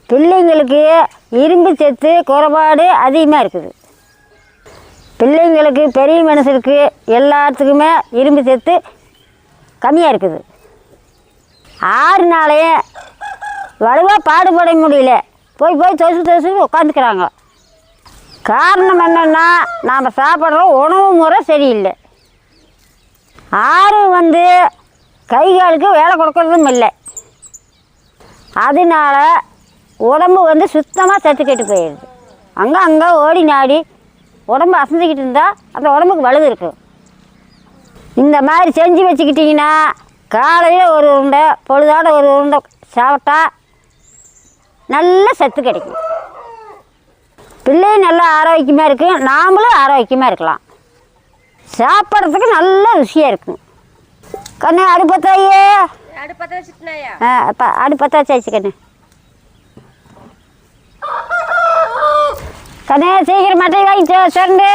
பிள்ளைங்களுக்கு இரும்பு சத்து குறைபாடு அதிகமாக இருக்குது. பிள்ளைங்களுக்கு பெரிய மனுஷருக்கு எல்லாத்துக்குமே இரும்பு சத்து கம்மியாக இருக்குது. 6 நாளே வலுவாக பாடுபட முடியல, போய் தொசு உட்காந்துக்கிறாங்க. காரணம் என்னென்னா நாம் சாப்பிட்ற உணவு முறை சரியில்லை. 6 கை காலுக்கு வேலை கொடுக்கறதும் இல்லை. அதனால உடம்பு சுத்தமாக சத்து கெட்டு போயிடுது. அங்கே ஓடி நாடி உடம்பு அசைஞ்சிக்கிட்டு இருந்தால் அந்த உடம்புக்கு வலு இருக்கும். இந்த மாதிரி செஞ்சு வச்சுக்கிட்டிங்கன்னா காலையில் ஒரு உருண்டை, பொழுதோட ஒரு உருண்டை சாப்பிட்டா நல்ல சத்து கிடைக்கும். பிள்ளையும் நல்லா ஆரோக்கியமாக இருக்கும், நாமளும் ஆரோக்கியமாக இருக்கலாம். சாப்பிட்றதுக்கு நல்ல ருசியாக இருக்கும். கண்ணு அடுப்பத்தாயே, அடுப்பத்த வச்சுட்டுனாயா? அப்பா அடுப்பத்தாச்சு கண்ணு. கண்ணு சீக்கிரம் மட்டை வாங்கி சொரண்டு.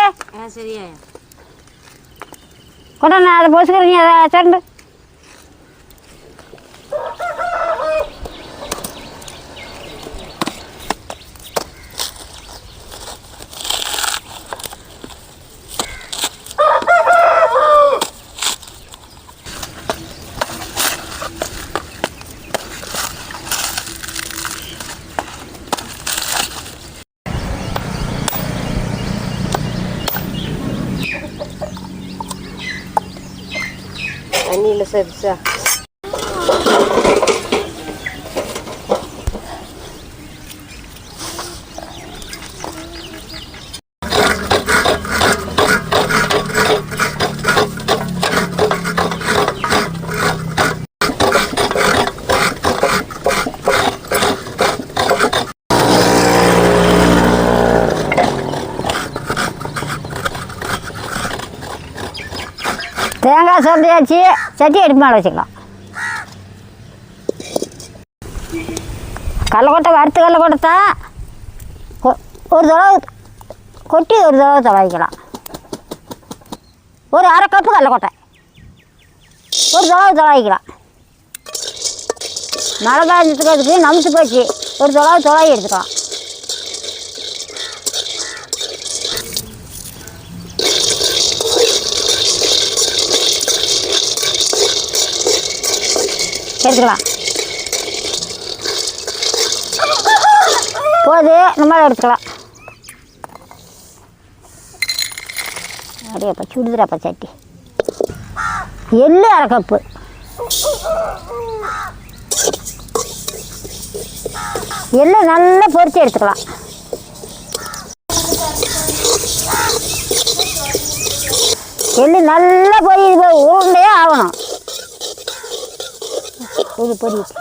சரியா கொண்டா, நான் அதை பொசுக்கிறீங்க, அதை சொரண்டு. தண்ணியில் சரிச்சா தேங்காய் சொல்லியாச்சு, சட்டி அடுப்பு மேலே வச்சுக்கலாம். கடலக்கொட்டை வறுத்து கடலக்கொட்டை தான் ஒரு தடவை கொட்டி ஒரு தடவை துவைக்கலாம். ஒரு 1/2 கப்பு கடலக்கொட்டை ஒரு தடவை துவைக்கலாம். மழை காய்ச்சத்துக்கு அதுக்கு நமுத்து போச்சு, ஒரு தடவை துவை எடுத்துக்கலாம். எடுத்துக்கலாம். போது இந்த மாதிரி எடுத்துக்கலாம். அப்படியேப்பா சுடுதுடாப்பா சட்டி. எள்ளு 1/2 கப்பு, எள்ளு நல்லா பொரிச்சு எடுத்துக்கலாம். எள்ளு நல்லா பொரியுது, உருண்டையே ஆகணும். இது பொரியுது.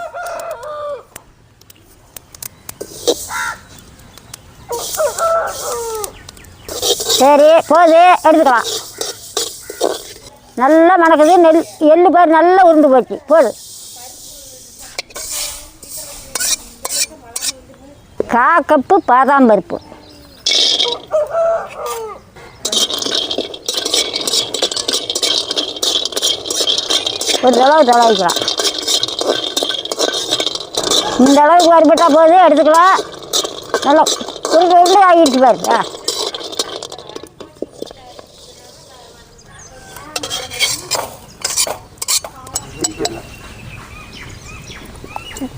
சரி போது எடுத்துக்கலாம். நல்லா மணக்குது. எள்ளு பாரு நல்லா உருண்டு போச்சு. போது 1/4 கப்பு பாதாம் பருப்பு, ஒரு தடவை துவைக்கலாம். இந்த அளவுக்கு வறுபட்டால் போது எடுத்துக்கலாம். நல்லா உருண்டு ஆகிடுச்சு பாரு.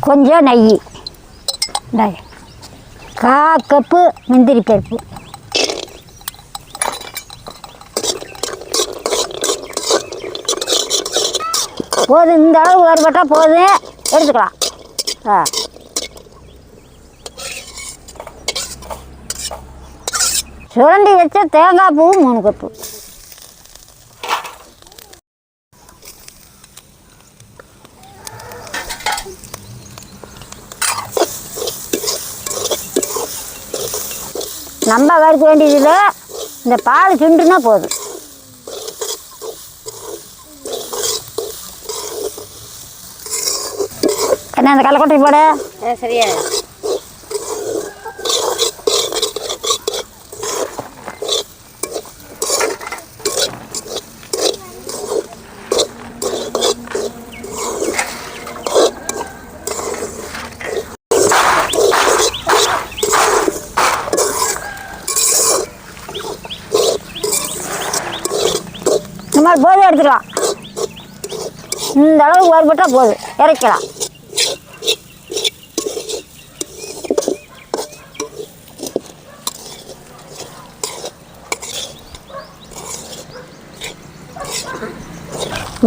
கொஞ்சம் நெய், 1/4 கப்பு முந்திரி பருப்பு, போதும். இந்த அளவு வறுபட்டால் போதும், எடுத்துக்கலாம். சுரண்டி வச்ச தேங்காய் பூ 3 கப்பு, நம்ம வறுக்க வேண்டியதில் இந்த பால் சுண்டுனா போதும். என்ன அந்த கடலக்கொட்டை போட சரியா? மாதிரி போதும் எடுத்துக்கலாம். இந்த அளவுக்கு வறுபட்டால் போதும், இறக்கலாம்.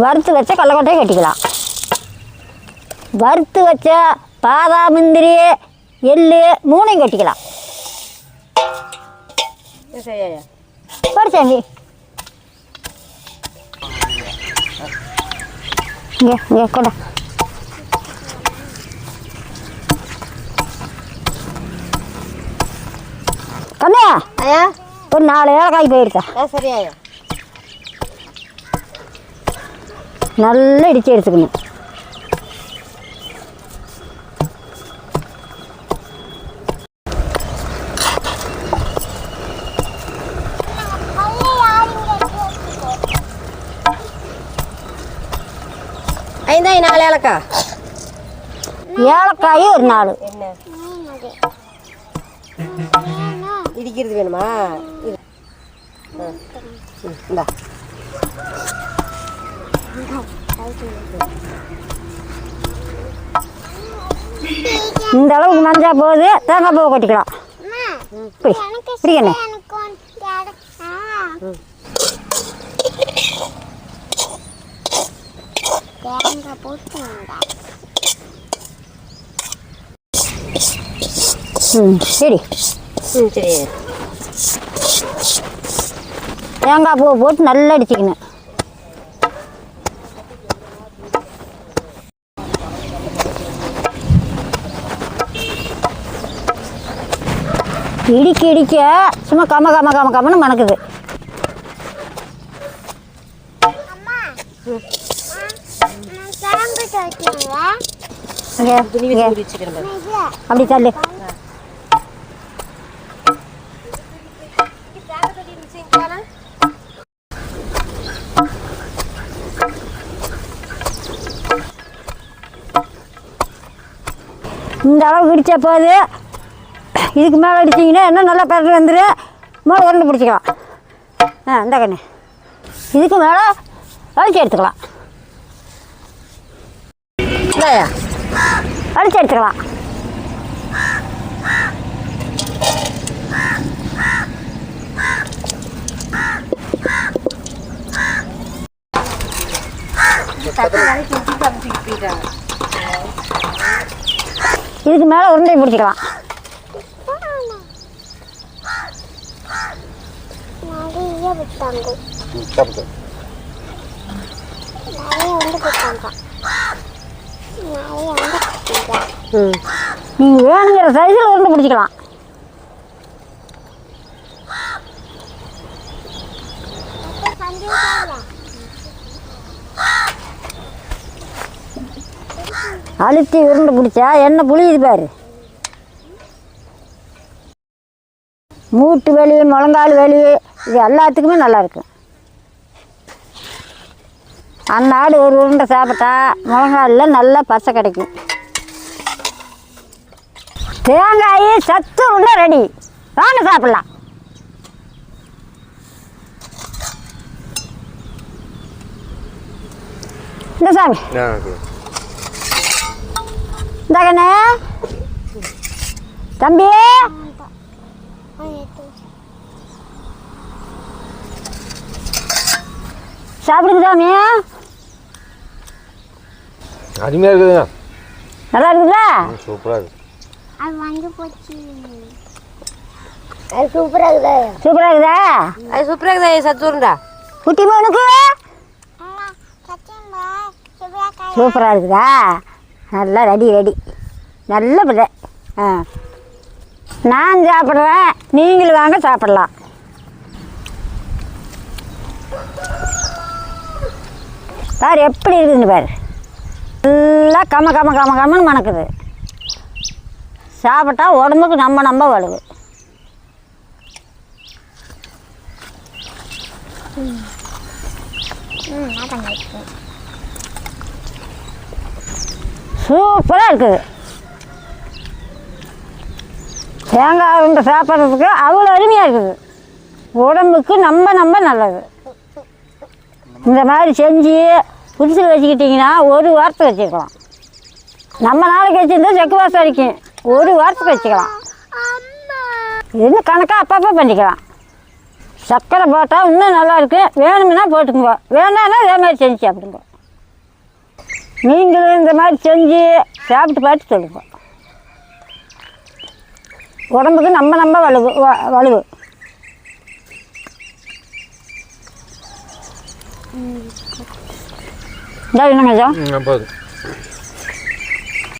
வறுத்து வச்ச கடலக்கொட்டையை கட்டிக்கலாம். வறுத்து வச்ச பாதாம், முந்திரி, எள்ளு மூணையும் கட்டிக்கலாம். சரியா படிச்சாங்க இங்கே இங்கே கொண்டா. கண்ணா ஐயா ஒரு 4 ஏலக்காய் போயிருக்கா. சரியாயா நல்லா இடித்து எடுத்துக்கணும். ஐந்தா 4 ஏலக்காய். ஏலக்காய் ஒரு 4. என்ன இடிக்கிறது வேணுமா? இந்தா இந்த அளவுக்கு மஞ்சா போகுது. தேங்காய் பூவை கொட்டிக்கலாம். பிடிக்கண்ணே. சரி சரி. தேங்காய் பூவை போட்டு நல்லா அடிச்சுக்கணும். இடிக்க இடிக்க சும்மா கம்மன்னு மணக்குது. அப்படி தள்ளு. இந்த அளவுக்கு இடிச்சா போகுது. இதுக்கு மேலே அடிச்சிங்கன்னா இன்னும் நல்லா பரட்டு வந்துடும். மேலே உருண்டை பிடிச்சிக்கலாம். இந்த கண்ணு இதுக்கு மேலே அடிச்சு எடுத்துக்கலாம். அடிச்சு எடுத்துக்கலாம். இதுக்கு மேலே உருண்டை பிடிச்சிக்கலாம். நீங்கள் வேணுங்கிற சைஸில் உருண்டை பிடிச்சிக்கலாம். அழுத்தி உருண்டை பிடிச்சா எண்ணெய் புளியுது பாரு. மூட்டு வலி, முழங்கால் வலி இது எல்லாத்துக்குமே நல்லாயிருக்கும். அன்னாடு ஒரு உருண்டை சாப்பிட்டா முழங்காலில் நல்லா பசை கிடைக்கும். தேங்காய் சத்து உருண்டை ரெடி. வாங்க சாப்பிட்லாம். இந்த சாமி இந்த கண்ணே தம்பி சாப்பிடுங்க சாமி. அருமையாக இருக்குதுங்க. நல்லா இருக்குதா? சூப்பராக இருக்குது. அது வந்து போச்சு. அது சூப்பராக இருக்குதா? சூப்பராக இருக்குதா? அது சூப்பராக இருக்குதா? சத்துருண்டா குட்டி மகனுக்கு சூப்பராக இருக்குதா? நல்லா ரெடி நல்ல பிள்ளை. நான் சாப்பிட்றேன், நீங்களும் வாங்க சாப்பிடலாம். பாரு எப்படி இருக்குதுன்னு பாரு. நல்லா கம்மன்னு மணக்குது. சாப்பிட்டா உடம்புக்கு நம்ம வலுவு. சூப்பராக இருக்குது. தேங்காய் உருண்டை சாப்பிட்றதுக்கு அவ்வளோ அருமையாக இருக்குது. உடம்புக்கு நம்ம நல்லது. இந்த மாதிரி செஞ்சு புதுசில் வச்சுக்கிட்டிங்கன்னா ஒரு வாரத்துக்கு வச்சுக்கலாம். நம்ம நாளைக்கு வச்சுருந்தா செக்கு வாசம் அடிக்கும். ஒரு வாரத்துக்கு வச்சுக்கலாம். இன்னும் கணக்காக அப்பப்போ பண்ணிக்கலாம். சர்க்கரை போட்டால் இன்னும் நல்லாயிருக்கும். வேணும்னா போட்டுக்குங்க, வேணான்னா இதே மாதிரி செஞ்சு சாப்பிடுங்க. நீங்களும் இந்த மாதிரி செஞ்சு சாப்பிட்டு பார்த்து சொல்லுங்க. உடம்புக்கு நம்ம வலுவு. இந்த இன்னும் கொஞ்சம் போதும்.